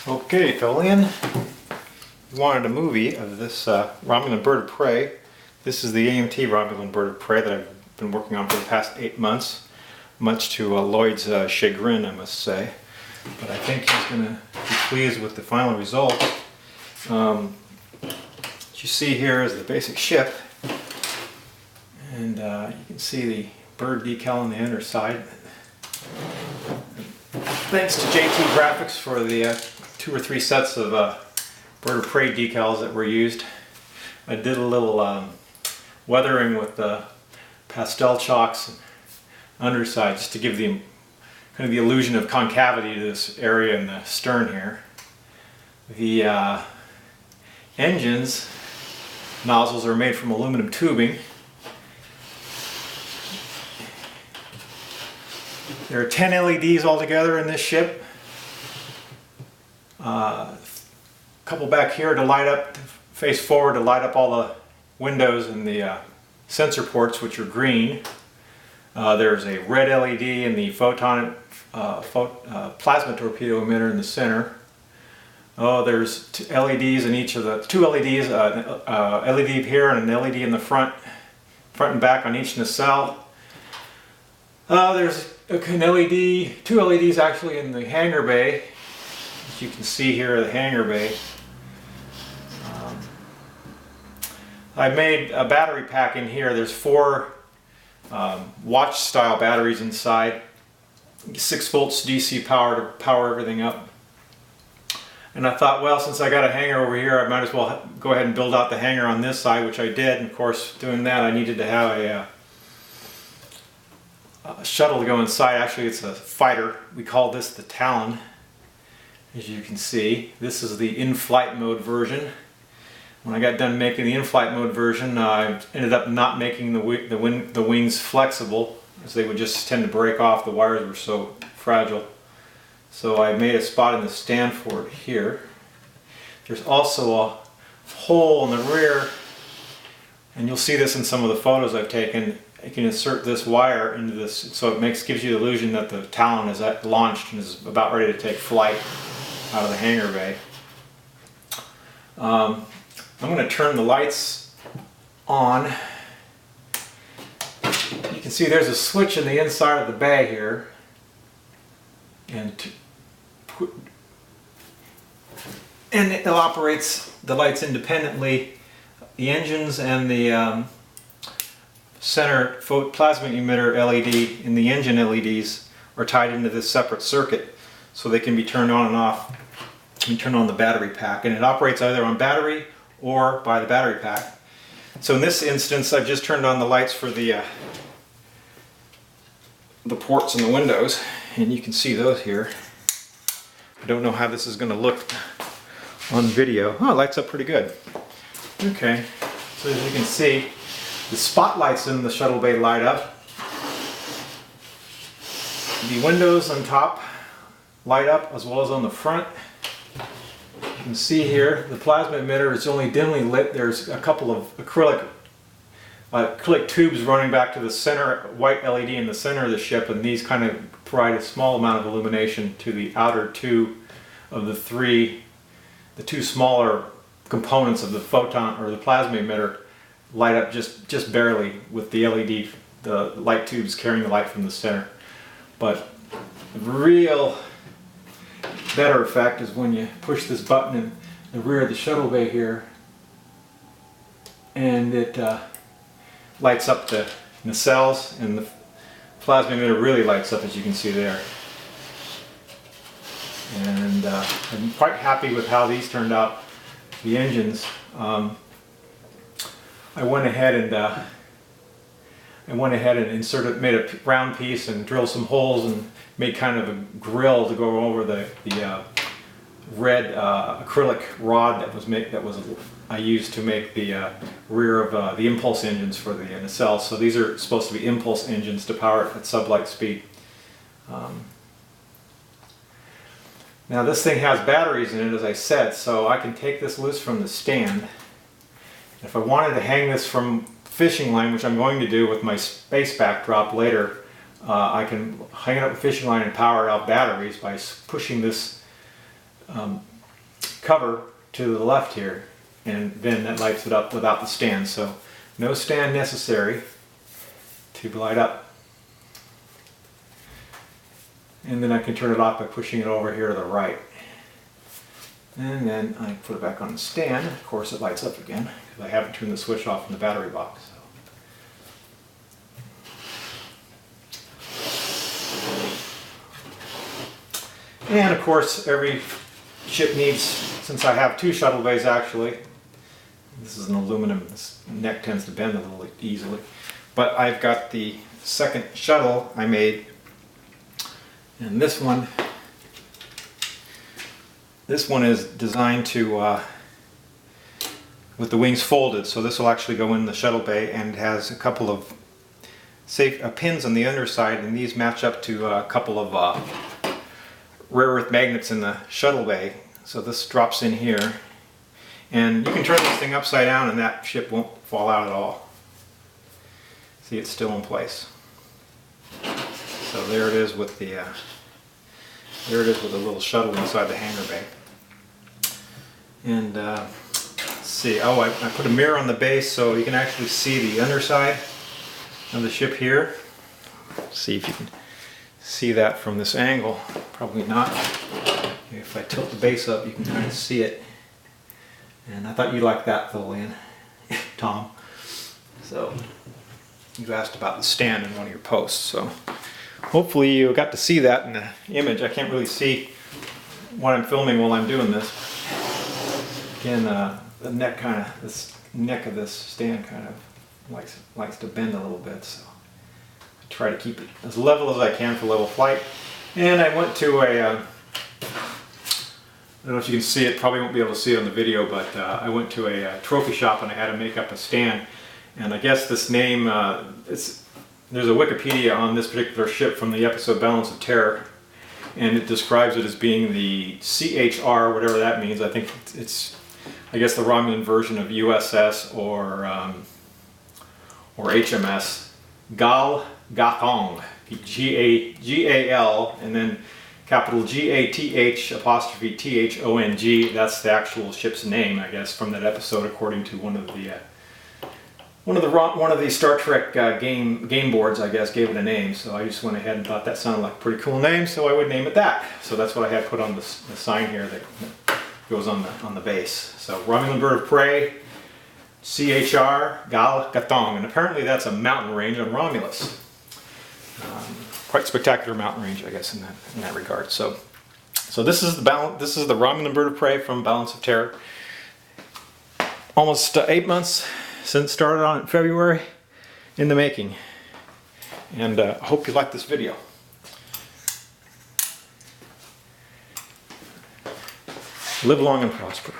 Okay, fill in. We wanted a movie of this Romulan bird of prey. This is the AMT Romulan bird of prey that I've been working on for the past 8 months, much to Lloyd's chagrin, I must say. But I think he's going to be pleased with the final result. What you see here is the basic ship, and you can see the bird decal on the underside. Thanks to JT Graphics for the 2 or 3 sets of bird of prey decals that were used. I did a little weathering with the pastel chalks and underside just to give the kind of the illusion of concavity to this area in the stern here. The engines nozzles are made from aluminum tubing. There are 10 LEDs altogether in this ship. A couple back here to light up, face forward to light up all the windows and the sensor ports, which are green. There's a red LED in the plasma torpedo emitter in the center. There's 2 LEDs in each of the 2 LEDs, LED here and an LED in the front and back on each nacelle. There's an LED, 2 LEDs actually in the hangar bay. As you can see here, the hangar bay. I made a battery pack in here. There's 4 watch style batteries inside. 6 volts DC power to power everything up. And I thought, well, since I got a hangar over here, I might as well go ahead and build out the hangar on this side, which I did. And of course, doing that, I needed to have a shuttle to go inside. Actually, it's a fighter. We call this the Talon. As you can see, this is the in-flight mode version. When I got done making the in-flight mode version, I ended up not making the wings flexible, as they would just tend to break off. The wires were so fragile. So I made a spot in the stand for it here. There's also a hole in the rear, and you'll see this in some of the photos I've taken. You can insert this wire into this, so it gives you the illusion that the Talon is launched and is about ready to take flight out of the hangar bay. I'm going to turn the lights on. You can see there's a switch in the inside of the bay here, and it operates the lights independently. The engines and the center plasma emitter LED and the engine LEDs are tied into this separate circuit, so they can be turned on and off. You turn on the battery pack, and it operates either on battery or by the battery pack. So in this instance, I've just turned on the lights for the ports and the windows, and you can see those here. I don't know how this is going to look on video. Oh, it lights up pretty good. Okay, so as you can see, the spotlights in the shuttle bay light up. The windows on top light up as well as on the front. You can see here the plasma emitter is only dimly lit. There's a couple of acrylic tubes running back to the center white LED in the center of the ship, and these kind of provide a small amount of illumination to the outer 2 of the 2 smaller components of the photon or the plasma emitter light up just barely with the LED, the light tubes carrying the light from the center. But the real better effect is when you push this button in the rear of the shuttle bay here, and it lights up the nacelles, and the plasma emitter really lights up, as you can see there. And I'm quite happy with how these turned out. The engines, I went ahead and inserted, made a round piece and drilled some holes and made kind of a grill to go over the red acrylic rod I used to make the rear of the impulse engines for the nacelle. So these are supposed to be impulse engines to power it at sublight speed. Now this thing has batteries in it, as I said, so I can take this loose from the stand. If I wanted to hang this from fishing line, which I'm going to do with my space backdrop later, I can hang it up with fishing line and power out batteries by pushing this cover to the left here, and then that lights it up without the stand. So no stand necessary to light up. And then I can turn it off by pushing it over here to the right. And then I put it back on the stand. Of course it lights up again because I haven't turned the switch off in the battery box. And of course every ship needs, since I have two shuttle bays actually, this is an aluminum, this neck tends to bend a little easily, but I've got the second shuttle I made, and this one is designed to with the wings folded, so this will actually go in the shuttle bay, and has a couple of pins on the underside, and these match up to a couple of rare earth magnets in the shuttle bay. So this drops in here, and you can turn this thing upside down and that ship won't fall out at all. See, it's still in place. So there it is with the little shuttle inside the hangar bay. And let's see, oh, I put a mirror on the base so you can actually see the underside of the ship here. Let's see if you can see that from this angle. Probably not. If I tilt the base up, you can kind of see it. And I thought you'd like that, Tholian, Tom. So you asked about the stand in one of your posts, so hopefully you got to see that in the image. I can't really see what I'm filming while I'm doing this. Again, the neck this neck of this stand kind of likes to bend a little bit, so I try to keep it as level as I can for level flight. And I went to a I don't know if you can see it, probably won't be able to see it on the video, but I went to a trophy shop and I had to make up a stand. And I guess this name, there's a Wikipedia on this particular ship from the episode Balance of Terror, and it describes it as being the CHR, whatever that means. I think it's I guess the Romulan version of USS or HMS Gal Gathong, G-A-L, and then capital G-A-T-H apostrophe T-H-O-N-G. That's the actual ship's name, I guess, from that episode, according to one of the Star Trek game boards, I guess, gave it a name. So I just went ahead and thought that sounded like a pretty cool name, so I would name it that. So that's what I had put on the sign here that goes on the base. So Romulan bird of prey, CHR Gal Gathong, and apparently that's a mountain range on Romulus. Quite spectacular mountain range, I guess, in that regard. So this is the Romulan bird of prey from Balance of Terror. Almost 8 months since it started on in February, in the making. And I hope you like this video. Live long and prosper.